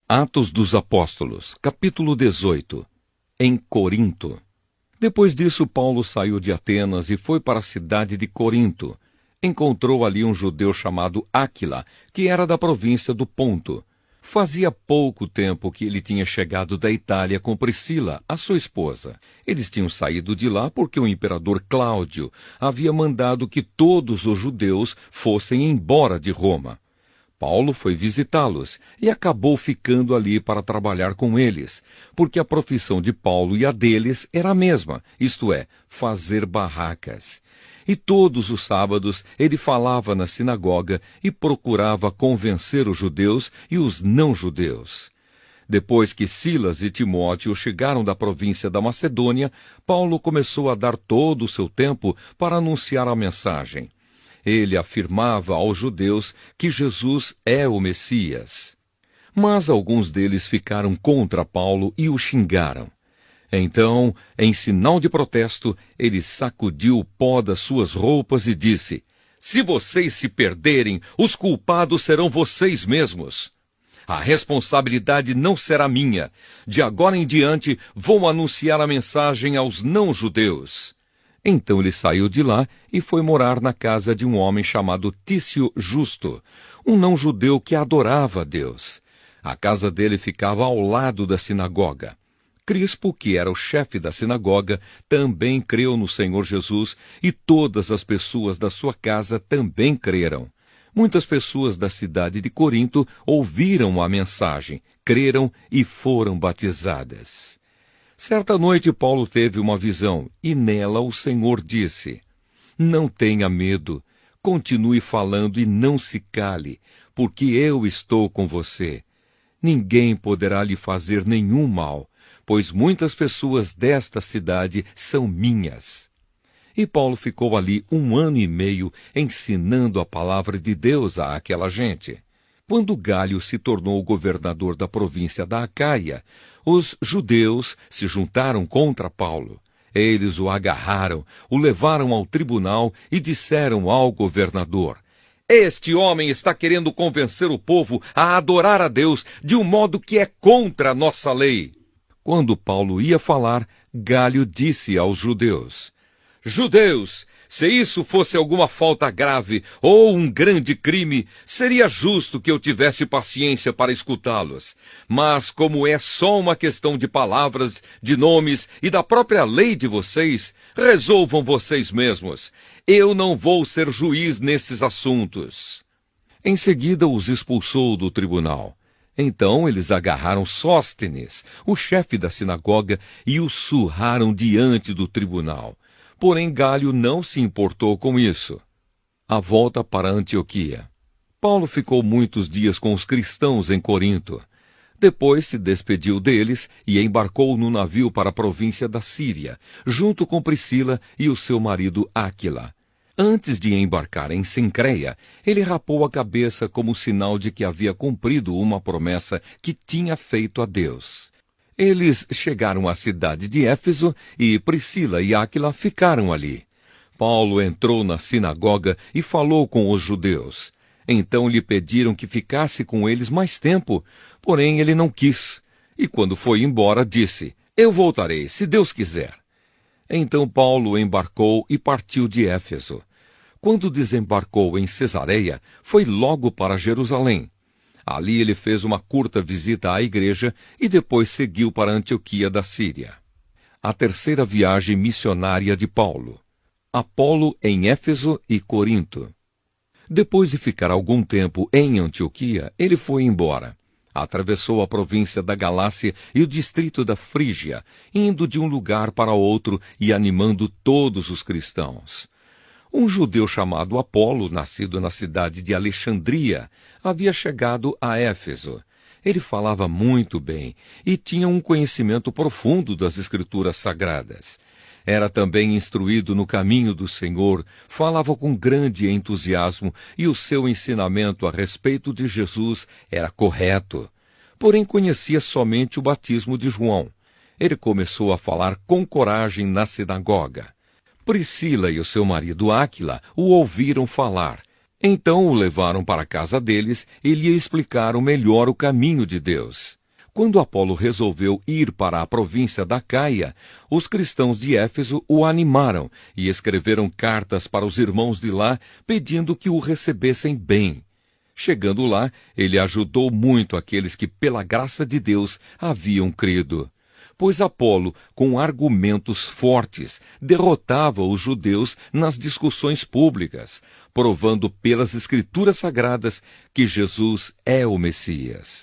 Atos dos Apóstolos, capítulo 18. Em Corinto. Depois disso, Paulo saiu de Atenas e foi para a cidade de Corinto. Encontrou ali um judeu chamado Áquila, que era da província do Ponto. Fazia pouco tempo que ele tinha chegado da Itália com Priscila, a sua esposa. Eles tinham saído de lá porque o imperador Cláudio havia mandado que todos os judeus fossem embora de Roma. Paulo foi visitá-los e acabou ficando ali para trabalhar com eles, porque a profissão de Paulo e a deles era a mesma, isto é, fazer barracas. E todos os sábados ele falava na sinagoga e procurava convencer os judeus e os não-judeus. Depois que Silas e Timóteo chegaram da província da Macedônia, Paulo começou a dar todo o seu tempo para anunciar a mensagem. Ele afirmava aos judeus que Jesus é o Messias. Mas alguns deles ficaram contra Paulo e o xingaram. Então, em sinal de protesto, ele sacudiu o pó das suas roupas e disse: "Se vocês se perderem, os culpados serão vocês mesmos. A responsabilidade não será minha. De agora em diante, vou anunciar a mensagem aos não-judeus." Então ele saiu de lá e foi morar na casa de um homem chamado Tício Justo, um não-judeu que adorava a Deus. A casa dele ficava ao lado da sinagoga. Crispo, que era o chefe da sinagoga, também creu no Senhor Jesus e todas as pessoas da sua casa também creram. Muitas pessoas da cidade de Corinto ouviram a mensagem, creram e foram batizadas. Certa noite Paulo teve uma visão, e nela o Senhor disse: "Não tenha medo, continue falando e não se cale, porque eu estou com você. Ninguém poderá lhe fazer nenhum mal, pois muitas pessoas desta cidade são minhas." E Paulo ficou ali 1 ano e meio ensinando a palavra de Deus àquela gente. Quando Galho se tornou governador da província da Acaia, os judeus se juntaram contra Paulo. Eles o agarraram, o levaram ao tribunal e disseram ao governador: "Este homem está querendo convencer o povo a adorar a Deus de um modo que é contra a nossa lei." Quando Paulo ia falar, Galho disse aos judeus: "Judeus, se isso fosse alguma falta grave ou um grande crime, seria justo que eu tivesse paciência para escutá-los. Mas como é só uma questão de palavras, de nomes e da própria lei de vocês, resolvam vocês mesmos. Eu não vou ser juiz nesses assuntos." Em seguida os expulsou do tribunal. Então eles agarraram Sóstenes, o chefe da sinagoga, e o surraram diante do tribunal. Porém, Galho não se importou com isso. A volta para Antioquia. Paulo ficou muitos dias com os cristãos em Corinto. Depois se despediu deles e embarcou no navio para a província da Síria, junto com Priscila e o seu marido Áquila. Antes de embarcar em Cencreia, ele rapou a cabeça como sinal de que havia cumprido uma promessa que tinha feito a Deus. Eles chegaram à cidade de Éfeso e Priscila e Áquila ficaram ali. Paulo entrou na sinagoga e falou com os judeus. Então lhe pediram que ficasse com eles mais tempo, porém ele não quis. E quando foi embora, disse: "Eu voltarei, se Deus quiser." Então Paulo embarcou e partiu de Éfeso. Quando desembarcou em Cesareia, foi logo para Jerusalém. Ali ele fez uma curta visita à igreja e depois seguiu para Antioquia da Síria. A terceira viagem missionária de Paulo. Apolo em Éfeso e Corinto. Depois de ficar algum tempo em Antioquia, ele foi embora. Atravessou a província da Galácia e o distrito da Frígia, indo de um lugar para outro e animando todos os cristãos. Um judeu chamado Apolo, nascido na cidade de Alexandria, havia chegado a Éfeso. Ele falava muito bem e tinha um conhecimento profundo das Escrituras Sagradas. Era também instruído no caminho do Senhor, falava com grande entusiasmo e o seu ensinamento a respeito de Jesus era correto. Porém, conhecia somente o batismo de João. Ele começou a falar com coragem na sinagoga. Priscila e o seu marido Áquila o ouviram falar. Então o levaram para a casa deles e lhe explicaram melhor o caminho de Deus. Quando Apolo resolveu ir para a província da Caia, os cristãos de Éfeso o animaram e escreveram cartas para os irmãos de lá, pedindo que o recebessem bem. Chegando lá, ele ajudou muito aqueles que, pela graça de Deus, haviam crido. Pois Apolo, com argumentos fortes, derrotava os judeus nas discussões públicas, provando pelas Escrituras Sagradas que Jesus é o Messias.